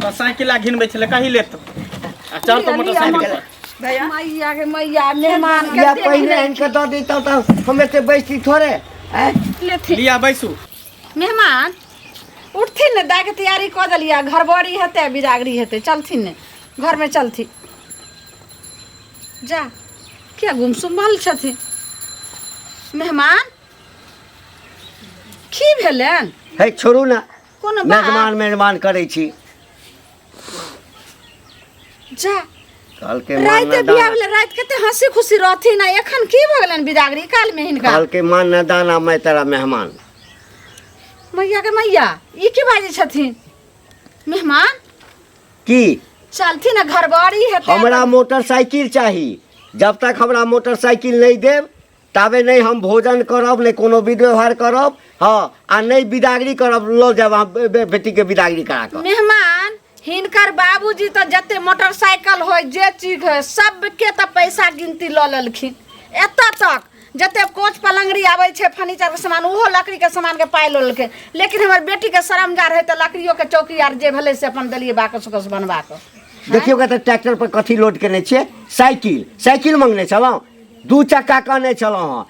Motorcycle घिनबै छले कहि लेत चल तो मोटरसाइकिल भैया मैया के मैया मेहमान या पहले इनके दो देता तो हमें से बैठी थोड़े लिया बैसू मेहमान उठथिन ने दाय के तैयारी कर दलिया घर बड़ी हेते बिदागरी हेते चलथिन ने घर में चलथी जा क्या गुमसुम भल छथिन मेहमान की भेलन है छोड़ू ना कोनो मेहमान करे छी जा कल के रात बियाह वाला रात कते हंसी खुशी रहथी ना एखन की भगलन बिदागरी काल में हिनका कल के मान न दाना मैं तेरा मेहमान मैया के मैया ई की बाजे छथिन मेहमान की चलथी ना घर बड़ी हेते हमरा मोटरसाइकिल चाहिए जब तक हमरा मोटरसाइकिल नहीं देव ताबे नहीं हम भोजन करब नहीं कोनो विध व्यवहार करब हाँ आ नहीं बिदागरी करब लो जब बेटी के बिदागरी करा कर मेहमान हिनकर बाबूजी तो जते मोटरसाइकिल हो जे चीज है सबके तो पैसा गिनती ल लेलखिन एतऽ तक जते कोच पलंगड़ी आबै छै फर्नीचर के सामान ओहो लकड़ी के सामान के पाइ ल लेलखिन लेकिन हमर बेटी के शरमजार है तो लकड़ियों के चौकी आर जे भेलै से अपन देलिए बाकस उकस बनवा के देखियो के ट्रैक्टर पर कथी लोड केने छियै साइकिल मांगने छलौ दू चक्का कहने छलौ हां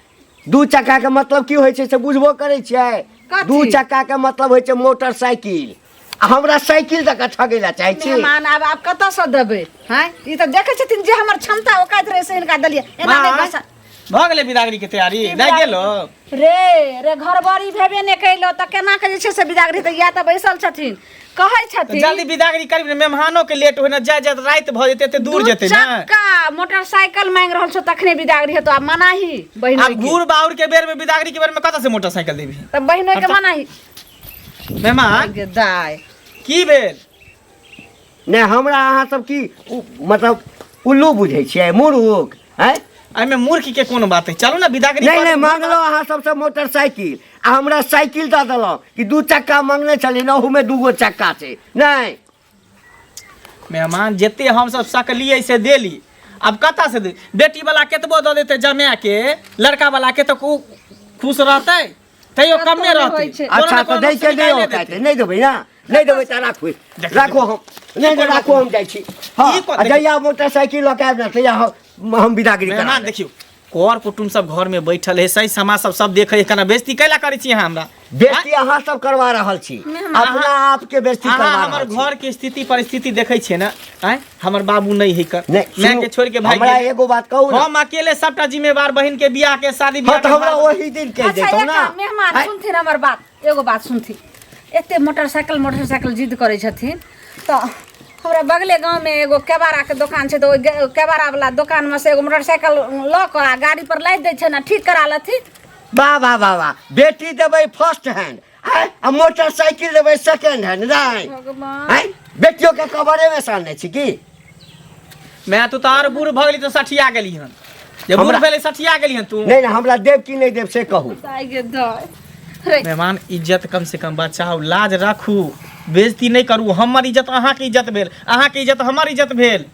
दू चक्का के मतलब की होय छै से बुझबो करै छियै दू चक्का के मतलब होय छै मोटरसाइकिल हमरा साइकिल तक ठगेला चाहै छी मेहमान आब कत से देबै हैं ई त देखै छथिन जे हमर क्षमता ओकाइत रहे से हिनका देलिए एना नै पैसा भ गेलै बिदागरी के तैयारी नहीं गेलो रे घर बाड़ी भेबे नै कैलो त केना के जे छै से बिदागरी त या त बैसल छथिन कहै छथिन जल्दी बिदागरी करबी मेहमानों के लेट होय ना जाय रात भ जेते ते दूर जेते ना चक्का मोटरसाइकिल मांग रहल छ तखने बिदागरी हेतो आ मनाही बहिन अब गुड़ बाउर के बेर में बिदागरी के बेर में कत से मोटरसाइकिल देबी त बहिनो के मनाही मेहमान के दाय की भेल ने हमरा अहाँ सब की मतलब उल्लू बुझै छियै मूर्ख हैं एमे मूर्ख के कोन बात है चलो ना बिदागरी नहीं मांगलो अहाँ सबसे मोटरसाइकिल आ हमरा साइकिल दऽ देलौ कि दू चक्का मांगने छली ना ओहू में दूगो चक्का छै नहीं मेहमान जेते हम सब सकलिए से देली अब कता से दे बेटी वाला केतबो दऽ देते जमे के लड़का वाला के तो खुश रहते तैयो कम में रहते अच्छा तो दै के दियो कहते नहीं देबै ना नहीं देबै त राखो हम नहीं राखो हम जाइ छी हां जइया मोटरसाइकिल लऽ के आबि ना तइया हम बिदागरी करा मेहमान देखियो कर कुटुम सब घर में बैठल है सही समाज सब देखे केना बेइज्जती कैला करै छी अहाँ हमरा बेइज्जती अहाँ सब करवा रहल छी अपना आप के बेइज्जती करवा हमर घर के स्थिति परिस्थिति देखै छै ना हमर बाबू नहीं है कर मैं के छोड़ के भाई हमरा एगो बात कहू हम अकेले सबटा जिम्मेवार बहन के बियाह के शादी बियाह त हमरा ओही दिन कह देतौ ना मेहमान सुनथिन हमर बात एगो बात सुनथिन एते मोटरसाइकिल जिद करै छथिन त हमरा बगले गांव में एगो केबारा के दुकान छै तो केबारा वाला दुकान में से एगो मोटरसाइकिल ल के आ गाड़ी पर लाद दै छै ना ठीक करा लथि वाह बेटी देबै फर्स्ट हैंड आ मोटरसाइकिल देबै सेकंड हैंड नहीं बेटियों के कबरे में सानने छी की मैं तो तार बूढ़ भ गेली तो सठिया गेली हन जे बूढ़ भेले सठिया गेली हन तू नहीं हमरा देव की नहीं देव से कहू मेहमान इज्जत कम से कम बचाओ लाज रखू बेइज्जती नहीं करू हमर इज्जत अहाँ के इज्जत भेल अहाँ के इज्जत हमर इज्जत भेल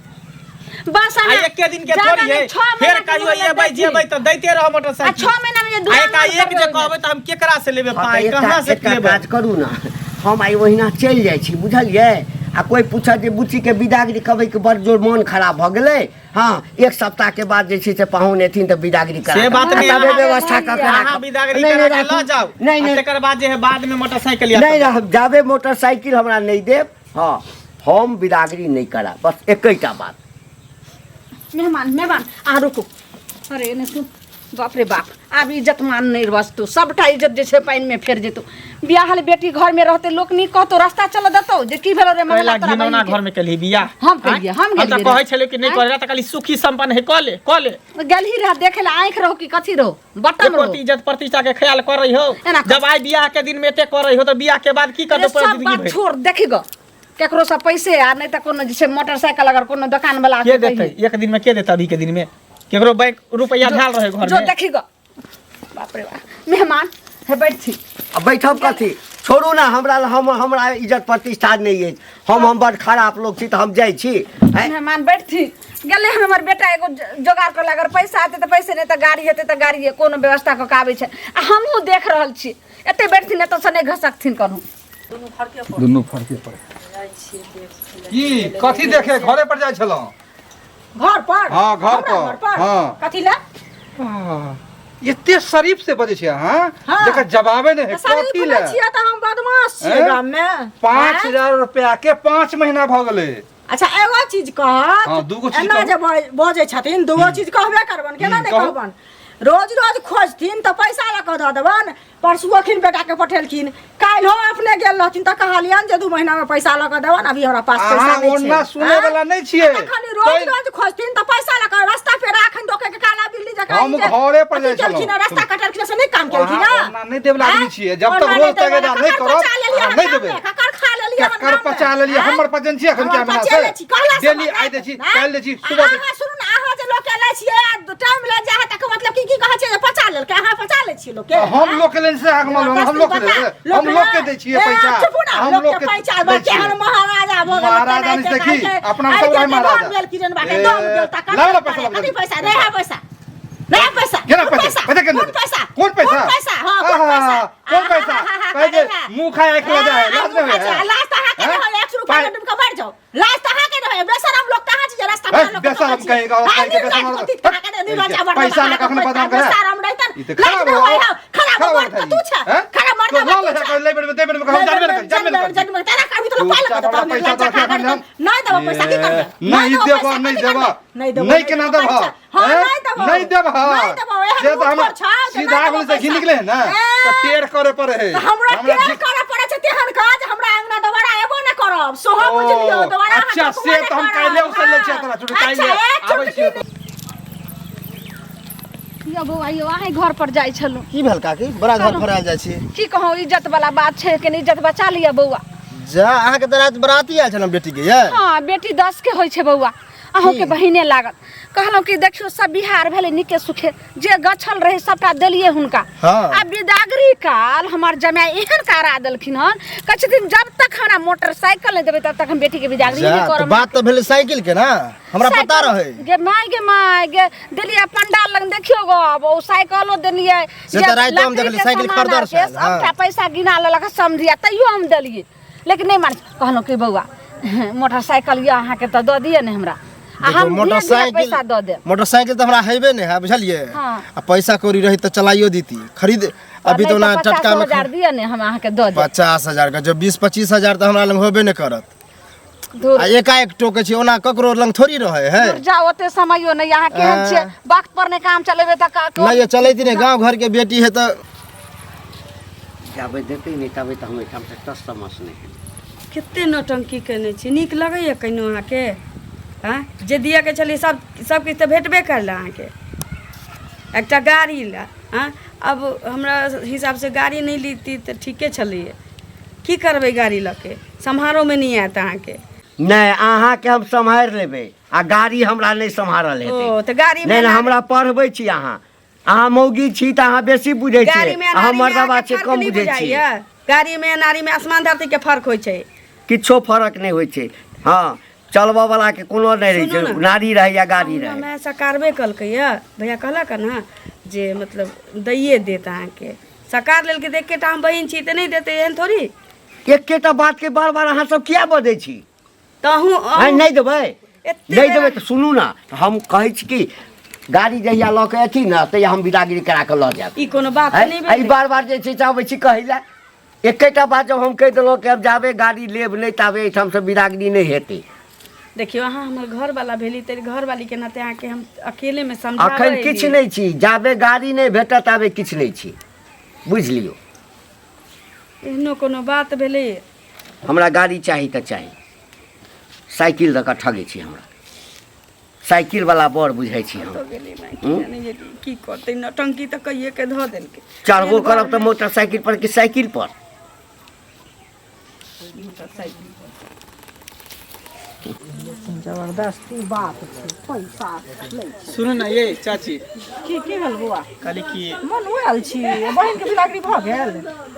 बस एक के दिन के थोड़ी है फिर कहियो एबै जेबै त दैते रह मोटरसाइकिल 6 महीना में दुआ एक जे कहबै त हम केकरा से लेबे पाई कहां से लेबे काज करू ना हम आई ओहिना चल जाइ छी बुझलिए आ कोई पूछा जे बुच्ची के बिदागरी कहबै के बड़ जोर मन खराब भ गेलै हां एक सप्ताह के बाद जे छै से पाहुन एथिन त बिदागरी करा से बात नहीं तबे व्यवस्था क के अहाँ बिदागरी करा के ल जाओ नहीं तकर बाद जे है बाद में मोटरसाइकिल या नहीं जाबे मोटरसाइकिल हमरा नहीं देब हां हम बिदागरी नहीं करा बस एकैटा बात मेहमान आ रुको अरे ने सुन बाप रे बाप अब इज्जत मान नहीं वस्तु सबटा इज्जत जे छै पानी में फेर जेतो बियाहल बेटी घर में रहते लोक नी कहतो रास्ता चल देतो जे की भेलो रे महिला तोरा घिनौना घर में कली बियाह हम कहिए हम त कहै छले कि नहीं करे त खाली सुखी संपन्न है कले गलही रह देखे ला आंख रहो कि कथी रहो बटन रहो इज्जत प्रतिष्ठा के ख्याल कर रही हो जब आई बियाह के दिन में एते कर रही हो त बियाह के बाद की कर दो पूरा जिंदगी भर छोड़ देखी गो केकरो से पैसे आ नहीं त कोनो जैसे मोटरसाइकिल अगर कोनो दुकान वाला के देते एक दिन में के देता अभी के दिन में केकरो बैंक रुपया ढाल रहे घर में जो देखी गो बाप रे बाप मेहमान है बैठी अब बैठब कथी छोड़ू ना हमरा इज्जत प्रतिष्ठा नहीं है हम बड़ खराब लोग छी त हम जाइ छी मेहमान बैठी गेले हमर बेटा एगो जोगाड़ कर अगर पैसा आते त पैसे नहीं त गाड़ी हेते त गाड़ी कोनो व्यवस्था क के आबै छै आ हमहु देख रहल छी एते बैठथिन त सने घसकथिन करू दुनू फरके पड़े छियै देख की कथी देखे घरे पर जाय छलौ? घर पर हाँ, घर हमरा पर, हाँ। कथी ला एते शरीफ से बजे छियै हां? हाँ। जेकर जवाबे नहीं है शरीफ कथी बोलै ले? छियै त हम बदमाश छियै हैं? गाम में 5000 रुपया के 5 महीना भ गेलै। अच्छा एगो चीज कहत हाँ, दूगो चीज एना कहू। जे बजै छथिन दूगो चीज कहबे करबन केना नहीं कहू। कहबन रोज रोज खोजथिन तो पैसा ला के दऽ देबन परसू अखिन बेटा के पठेलखिन काल्हि हो अपने गेल रहथिन त कहलियन जे 2 महीना में पैसा ला के देबन अभी हमरा पास पैसा अहाँ नहीं छै ओना सुने हैं? वाला नहीं छियै। अखन रोज रोज खोजथिन त पैसा ला के रास्ता पे राखन दोके के काला बिल्ली जकाँ हम घरे पर जाइ छलहुँ। केलखिन रास्ता कटलखिन से नहीं काम केलखिन अहाँ ओना नहीं देबला आदमी छियै। जब तक रोज तगेदार नहीं करब अहाँ नहीं देबै। ककर खा लेलियै ककर पचा लेलियै हमर पचन छियै एखन क्या बना से डेली आइ दै छी काल्हि दै छी सुबह दै छी। अहाँ सुनू ना अहाँ जे लोक के लै छियै टाइम ले जा है तक मतलब की कहै छै जे पचा लेल के अहाँ पचा लै छियै लोक के हम लोग के लेन से आग मालूम हम लोग के दे हम लोग के दै छियै पैसा हम लोग के पैसा दै छियै। केहन महाराजा भऽ गेल महाराजा नहीं देखी अपना सब रहे महाराजा गेल किरण बाटे दम गेल तक लाओ पैसा लग कथी पैसा नहीं है पैसा नहीं पैसा केना पैसा पैसा केना कौन पैसा कौन पैसा कौन पैसा हां कौन पैसा कौन पैसा कहे जे मुंह खाए के वजह है लाज नहीं है लास्ट अहाँ के रहो 100 रुपया के डुबका मर जाओ लास्ट अहाँ के रहो बेशरम लोग कहां छै रास्ता में लोग बेशरम कहेगा और कहे के बेशरम पैसा में कखनो बदनाम करे बेशरम रहतन ई त खराब हो खराब मर तू छ खराब मर तो ला ले ले बेर दे बेर हम जानबे तेरा कभी तो पाले तो पैसा तो नहीं देबो पैसा की करबे नहीं देबो नहीं देबो नहीं केना देबो हां नहीं देबो नहीं देबो नहीं देबो से तो हम सीधा बोले से घी निकले है ना तो टेढ़ करे पड़े है हमरा टेढ़ करे पड़े छै तेहन काज हमरा अंगना दोबारा एबो न करब सोहो बुझलियो दोबारा अच्छा से तो हम काल्हे उसे ले छियै तोरा छुट्टी काल्हे आबै छियै यो बौआ यो आही घर पर जाय छलु की भेल काकी बड़ा घर पर आयल जाइ छी की कहूं इज्जत वाला बात छै कि इज्जत बचा लिया बौआ जा अहाँ के रात बराती आयल छलहुँ बेटी के ये हां बेटी 10 के होय छै बौआ अहों के बहिने लागत कहलौ कि देखियो सब बिहार भेले निके सुखे जे गछल रहे सबटा देलिए हुनका हाँ। आ बिदागरी काल हमर जमाई एहन करा देलखिन हन कहै दिन जब तक हमरा मोटरसाइकिल नहीं देबे तब तक हम बेटी के बिदागरी जा, नहीं तो करब बात तो भेले साइकिल के ना हमरा पता रहे गे माय गे देलिए पंडाल लग देखियो गो अब ओ साइकिलो देलिए से तो रात हम देखलिए साइकिल खरीदर से हां सबटा पैसा गिना लेलक समझिया तइयो हम देलिए लेकिन नहीं मान कहलौ कि बौआ मोटरसाइकिल या अहाँ के तो द दिए ने हमरा आ हम पैसा द दे मोटरसाइकिल तो हमरा हेबे नहीं है बुझलिए हाँ। आ पैसा कौड़ी रही तो चलाइयो दीती खरीद अभी तो ना टटका में 50,000 दिए ने हम अहाँ के द दे 50,000 का जो 20-25 हजार तो हमरा लंग होबे नहीं करत दूर आ एकाएक टोके छी ओना ककरो लंग थोड़ी रहे है दूर जाओ ओते समयो नहीं यहाँ केहन छे वक्त पर ने काम चलेबे त नहीं ये चलैती नहीं गांव घर के बेटी है तो जाबे देते नहीं तबे तो हम एठाम से टस समस नहीं कते नौटंकी केने छी नीक लगैया कहिनो अहाँके हाँ जे दिया के चलिए सब किछु तऽ भेटबे करल अहाँके एकटा गाड़ी ला हाँ अब हमरा हिसाब से गाड़ी नहीं लीती तो ठीके छलिए की करबै गाड़ी लऽ के सम्हारो में नहीं आयत अहाँके नहीं अहाँ के हम सम्हार लेबे आ गाड़ी हमरा नहीं सम्हारल हेतै ओ तऽ गाड़ी में नहीं हमरा पढ़बै छी अहाँ मौगी छी त अहाँ बेसी बुझै छी गाड़ी में अहाँ मर्दबा से कम बुझै छी गाड़ी में नारी में आसमान धरती के फर्क होइ छै किछो फर्क नहीं होइ छै हाँ चलबा वाला के कोनो नहीं रहे छै नारी रहे या गाड़ी रहे मैं सकारबे कलकै या भैया कहलक ना जे मतलब दैये देत अहाँके सकार लेल के देख के हम बहिन छी तऽ नहीं देते एहन थोड़ी एकेटा बात के बार बार अहाँ सब किया बजै छी तहूँ नहीं देबै नहीं देबै तो सुनू ना हम कहै छी कि गाड़ी जहिया लऽ के अथी ना तहिया हम विदागिरी करा के लऽ जायब ई कोनो बात नहीं एहि बार बार जे छै चाहबै छी कहै लए एकेटा बात जब हम कहि देलहुँ कि अब जाबे गाड़ी लेब नहीं ताबे एहिठाम से विदागिरी नहीं हेतै देखियो अहाँ हमर घर वाला भेली तेरे घर वाली के नाते अहाँके हम अकेले में समझाबै अखन किछु नहीं छी जाबे गाड़ी नहीं भेटत ताबे किछु नहीं छी बुझ लियौ एहनो कोनो बात भेलै हमरा गाड़ी चाही तऽ चाही साइकिल दऽ कऽ ठगै छी हमरा साइकिल वाला बड़ बुझै छी हम तो गेली मैं की करतै नौटंकी तऽ कहिए के धऽ देलकै चढ़बो करब तऽ मोटरसाइकिल पर कि साइकिल पर जबरदस्ती बात छै पैसा सुनू ना ये चाची की भेल बौआ कहली कि मन आयल छी बहिन के बिदागरी भऽ गेल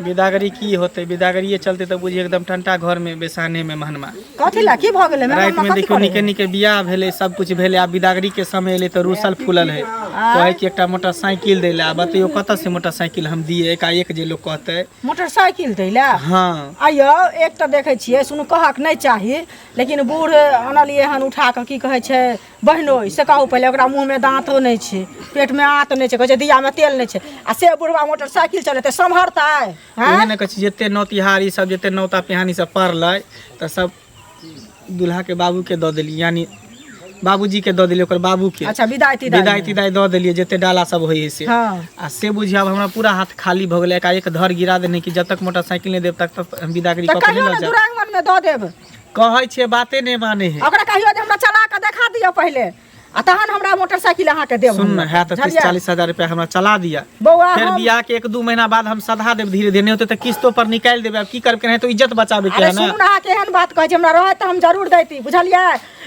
विदागरी की होते विदागरिये चलते तो बुझिए एकदम ठंडा घर में बेसाने में महनमा कथी ला की भऽ गेलै रात में देखियो निके निके बियाह भेले सब कुछ भेले आब विदागरी के समय एले तो रूसल फूलल है कहे कि एकटा मोटरसाइकिल दै ला बतैयो कतऽ से मोटरसाइकिल हम दिए एकाएक जे लोग कहते मोटरसाइकिल दै ला हाँ आइयो एक तो देखे छियै सुनू कहक नहीं चाही लेकिन बूढ़ अनलिए हन उठा के की कहे छै बहनोई से कहू पहले ओकरा मुंह में दांतो नहीं छै पेट में आंत नहीं छै कहे छै दिया में तेल नहीं छै आ से बुढ़वा मोटरसाइकिल चलेते संभरतै उहे ने कहै छी जते नौतिहारी सब जते नौता पिहानी सब पढ़लै त सब दूल्हा के बाबू के दऽ देली यानी बाबूजी के दऽ देलिए ओकर बाबू के अच्छा विदाई तिदाई दऽ देलिए जते डाला सब होइए से हाँ। आ से बुझिया हमरा पूरा हाथ खाली भ गेलै एकाएक धर गिरा देने कि जब तक मोटरसाइकिल नहीं देब तक हम विदागरी तो कऽ के कहियो नहीं ना लऽ जाब दुरांगमन में दऽ देब कहै छै बाते नहीं माने है ओकरा कहियो जे हमरा चला के देखा दियो पहले आ तहन हमरा मोटरसाइकिल अहाँ के देब सुन है तो 30-40 हजार रुपया हमरा चला दिया बौआ फिर बियाह के 1-2 महीना बाद हम सधा देब धीरे धीरे नहीं होते तो किस्तों पर निकाल देब अब की करब के नहीं तो इज्जत बचाबे के अरे है ना सुनू ना केहन बात कहै छै हमरा रहै त हम जरूर दैती बुझलियै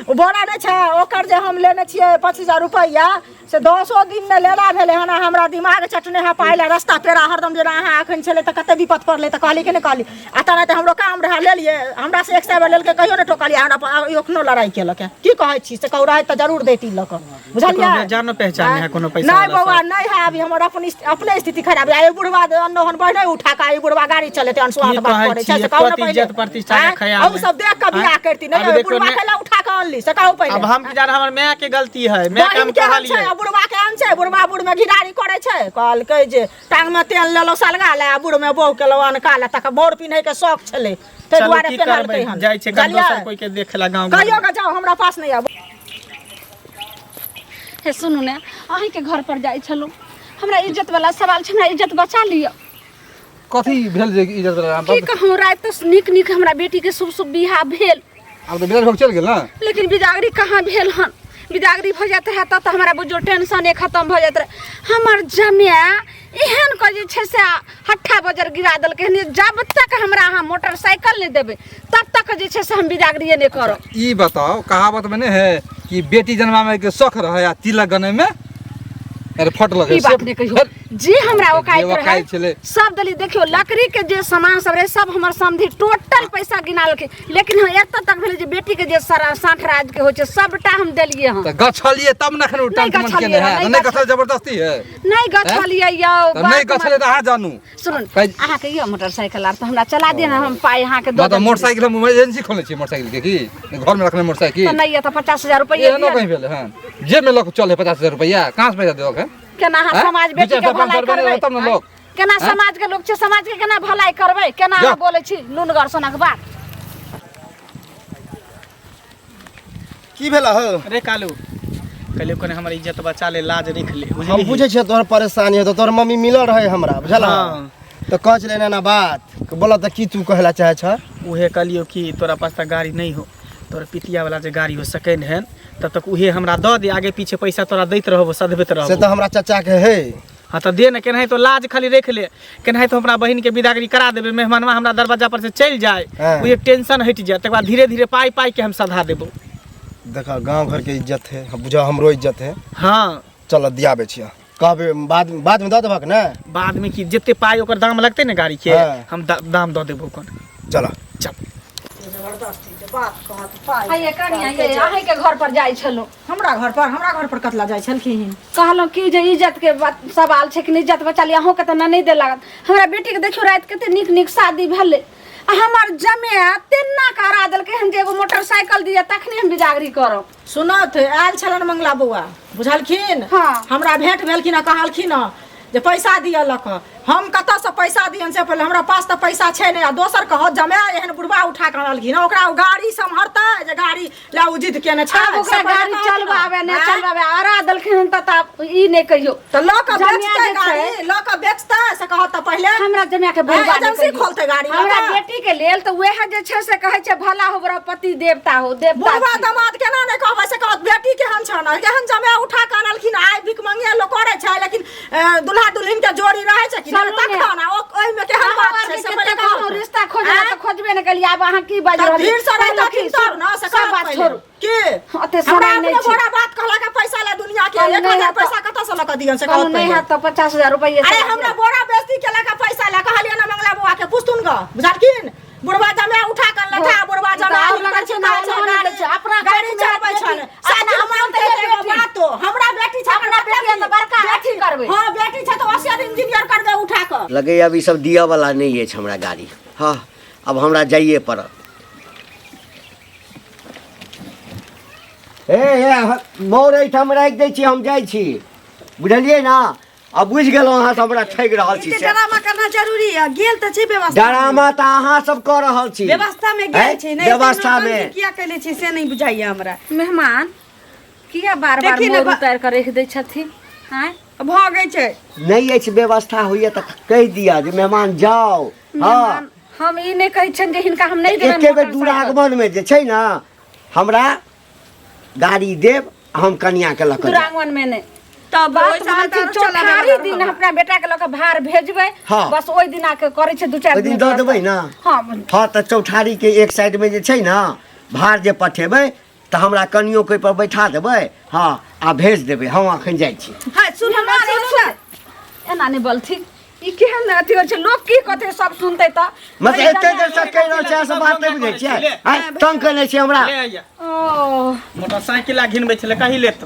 ओ बोरा नहि छै ओकर जे हम लेने छियै 25,000 रुपैया से 10 दिन में लेला भेलै हन हमरा दिमाग चटने है पाइला रास्ता पेरा हरदम जेना अहाँ अखन छलै त कते विपत पड़लै त कहली कि नहि कहली आ ता त हमरो काम रहा ले लिए हमरा से 100 लेल के कहियो ने ठोकली हमरा एखनो लड़ाई केलक की कहै छी से कहू रहै त जरूर दैती लक बुझलियै जानो पहचान है कोनो पैसा नहीं बौआ नहीं है अभी हमर अपने स्थिति खराब है ए बुढ़वा अनोहन बहने उठा का ए बुढ़वा गाड़ी चलेते अनसुआत बात करे छै से कहू ना पहले इज्जत प्रतिष्ठा के ख्याल हम सब देख के बियाह करती नहीं बुढ़वा केला उठा के अनली से कहू पहले अब हम की जान हमर माय के गलती है मैं काम कहलिए बुढ़वा के आन छै बुढ़वा बुढ़ में घिरारी करे छै कहल के जे टांग में तेल लेलो सलगा ले बुढ़ में बौ के लवन काला तक बोर पिन्हे के शौक छले ते दुआरे पेनलकै हम जाय छै दोसर कोई के देखेला गांव कहियो के जाओ हमरा पास नहीं आब हे सुनू ने अहीं के घर पर जाई छलू हमरा इज्जत वाला सवाल छै हमरा इज्जत बचा लियो कथी भेल जे इज्जत वाला की कहूँ रात तो नीक हमरा बेटी के शुभ शुभ बियाह भेल अब तो बिदाई भोग चल गेल ना लेकिन बिदागरी कहाँ भेल हन बिदागरी भ जात है त हमरा बुझो टेंशन खत्म भ जात रहे हमर जमिया एहन को जे छै से हट्ठा बजर गिरा देलकै जब तक हमरा अहाँ मोटरसाइकिल नहीं देबे तब तक जे छै से हम बिदागरी नहीं करब ई बताओ कहावत में नहीं है कि बेटी जन्मावे के शौक रहे आ तिलक गने में अरे फट लगे ई बात नहीं कहियो जी हमरा ओकाइत रहे छले सब दली देखियो लकड़ी के जे सामान सब रहे सब हमर समधी टोटल पैसा गिनाल के लेकिन हम एत तक भेले जे बेटी के जे सारा 60 राज के होय छै सबटा हम देलिए हम त गछलिए तब न खन उठा मन के है नहीं गछल जबरदस्ती है नहीं गछलिए यौ त नहीं गछले त आ जानू सुन अहाँ के यो मोटरसाइकिल आर त हमरा चला दे ना हम पाई अहाँ के दो त मोटरसाइकिल हम एजेंसी खोले छी मोटरसाइकिल के की घर में रखने मोटरसाइकिल त नहीं त 50,000 रुपया ये न कहीं भेले हां जे में लोग चले 50,000 रुपया कहां से पैसा देओ के केना समाज बेटी के भलाई करबै तब न लोग केना समाज के लोग छै समाज के केना भलाई करबै केना अहाँ बोलै छी लुनगर सोनक बात की भेला हो अरे कालू कहलियो कोने हमर इज्जत बचा ले लाज रख ले हम बुझली बुझे छियै तोहर परेशानी है तो तोहर मम्मी मिलल रहे हमरा बुझला हाँ। तो कह चले ना बात बोला त की तू कहला चाहे छ उहे कहलियो कि तोरा पास त गाड़ी नहीं हो तोरा पितिया वाला जे गाड़ी हो सेकेंड हैंड तब तक उहे हमरा दऽ दे आगे पीछे पैसा तोरा दैत रहबो सधबैत से रहबो तो हमरा चाचा के है हाँ तो दे न केनाही तो लाज खाली रख ले केनाही तो हमरा बहन के विदागरी करा देबे मेहमानवा हमरा दरवाजा पर से चल जाए हाँ। उहे टेंशन हट जाए तकर बाद धीरे धीरे पाई पाई के हम सधा देबो देखा गांव घर के इज्जत है बुझा हमरो इज्जत है हाँ चल दियाबे छियै कहबे बाद में दऽ देबक ने बाद में की जते पाई ओकर दाम लगते ने गाड़ी के हाँ। हम दाम दऽ देबो कोन चल चल आइए कनिया ये अहीं के घर पर जाई छलो हमरा घर पर कतला जाइ छलखिन कहलो कि जे इज्जत के सवाल छै कि इज्जत बचा लिया अहूँ के त नहीं दे लागत हमरा बेटी के देखियो रात कते नीक शादी भेले आ हमर जमे तेना करा देलकै हन जे एगो मोटरसाइकिल दिया तखने हम बिदागरी करब सुनत आयल छलन मंगला बौआ बुझलखिन हाँ। हमरा भेंट भेलखिन आ कहलखिन जे पैसा दियलक हम कतऽ से पैसा दियन से पहले हमरा पास तो पैसा छै नहीं आ दोसर कह जमे एहन बुढ़वा उठा के आनलखिन ओकरा गाड़ी संभरतै जे गाड़ी ला उजिद केने छै अब ओकरा गाड़ी चलबावे ने चलबावे आरा देलखिन त ई नहीं कहियो त लोक बेचतै गाड़ी लोक बेचतै से कहत त पहले हमरा जमिया के बुढ़वा एजेंसी खोलतै गाड़ी हमरा बेटी के लेल त वेह जे छै से कहै छै भला हो बड़ा पति देवता हो देवता बुढ़वा दामाद केना नहि कहबै से कहत बेटी केहन छन केहन जमे उठा के आनलखिन आइ भिक मंगिया लोक करे छै लेकिन दुल्हा दुल्हन के जोड़ी रहे छै कि तखन ओइ में केहन बात छै से पहिले कहू रिश्ता खोजे त खोजबे ने कलिया अब अहाँ की बाज रहल भीड़ से रह तखन तब न से सब बात छोड़ू की अते हमरा समय नहीं अपने छै बड़ा बात कहला के पैसा ले दुनिया के 1000 पैसा कतऽ से लक दियन से कहू कहत नहीं है तो 50,000 रुपया अरे हमरा बोरा बेइज्जती केला का पैसा ले कहलिए ना मंगला बुआ के पुस्तुन ग बुझलखिन बुढ़वा जमे उठा कर लठा बुढ़वा जमे लगा छै अपना गाड़ी चलबै छन साथ हमरा के बातो हमरा बेटी छै हमरा बेटी त लगे अब ई सब दिया वाला नहीं है हमरा गाड़ी। हाँ अब हमरा जाइए पड़त। मोर एहिठाम राखि दै छी, हम जाइ छी, बुझलियै ना। अब बुझ गेलहुँ अहाँ सब हमरा ठगि रहल छी एते से। ड्रामा करना जरूरी है, गेल त छै व्यवस्था। ड्रामा तऽ अहाँ सब कऽ रहल छी। व्यवस्था में गेल छै, नहीं व्यवस्था में किया कैले छी से नहीं बुझाइए हमरा। मेहमान किया बार बार देखी ने मोर उतार कर रख दै छथिन? हैं भ गई छै। नहीं अछि व्यवस्था होइए तऽ कहि दिया जे मेहमान जाओ। हाँ हम ई नहीं कहै छन जे हिनका हम नहीं देबन। एके बेर दुरागमन में जे छै ना हमरा गाड़ी देब, हम कन्या के लऽ कऽ जायब। दुरागमन में नहीं तब बात मानती चौठारी दिन अपना बेटा के लऽ भार भेजबै। हाँ। बस ओइ दिन आके करै छै 2-4 ओहि दिन दऽ देबै ना। हाँ हाँ तऽ चौठारी के एक साइड में जे छै ना भार जे पठेबै तऽ हमरा कनियो कोइ पर बैठा देबै। हाँ आ भेज देबै, हम अखन जाइ छी। हां सुन हमरा सुन। एना नहीं बोलथि। ई केहन अथी होइ छै, लोग की कहते सब सुनते त। मतलब एते देर से कहि रहल छै, सब बात नहीं बुझै छियै। आइ तंग कने छै हमरा। ले आइया ओ मोटरसाइकिल घिनबै छलै कहि लेत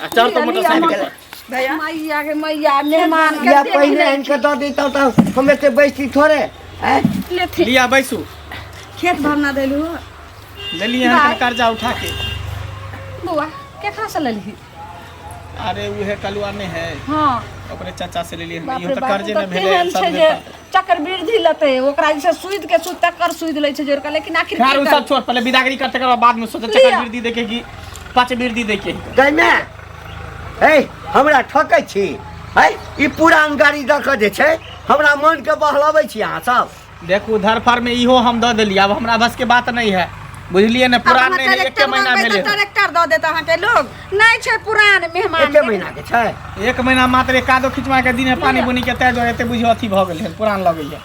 आ चढ़ तो मोटरसाइकिल। भैया मैया के मैया मेहमान के या पहिने इनके दऽ दैतौ तऽ हम एते बैसती थोड़े। लेथि लिया बैसू, खेत भरना देलू। लेलिए हन कर्जा उठा के। बुआ केकरा से लेलही? अरे उहे कलुआ में है, हां ओकरे चाचा से लेलिए। बाप इहो रे तऽ बाप, कर्जे तो में भेलै केहन सब छै जे चक्रवृद्धि लते ओकरा जैसे सूद के सूद तकर सूद लै छै जोर के। लेकिन आखिर खैर की उ सब छोड़, पहले विदागरी करते के बाद में सोचे लिया। चक्रवृद्धि देखे कि 5 वृद्धि देखे। कहिने ए हमरा ठकै छी? है ई पुरान गाड़ी दऽ कऽ जे छै हमरा मन के बहलाबै छी अहाँ सब। देखू धरफर में इहो हम दऽ देलिए, अब हमरा बस के बात नहीं है, बुझलिए ना। पुरान नहीं है, एक महीना भेले। ट्रैक्टर दऽ देता अहाँ के लोग। नहीं छै पुरान मेहमान एके महीना के छै। 1 महीना मात्र कादो खिंचवा के दिन है पानी बुनी के तय दो एते बुझियो अथी भ गेल है, पुरान लगे है।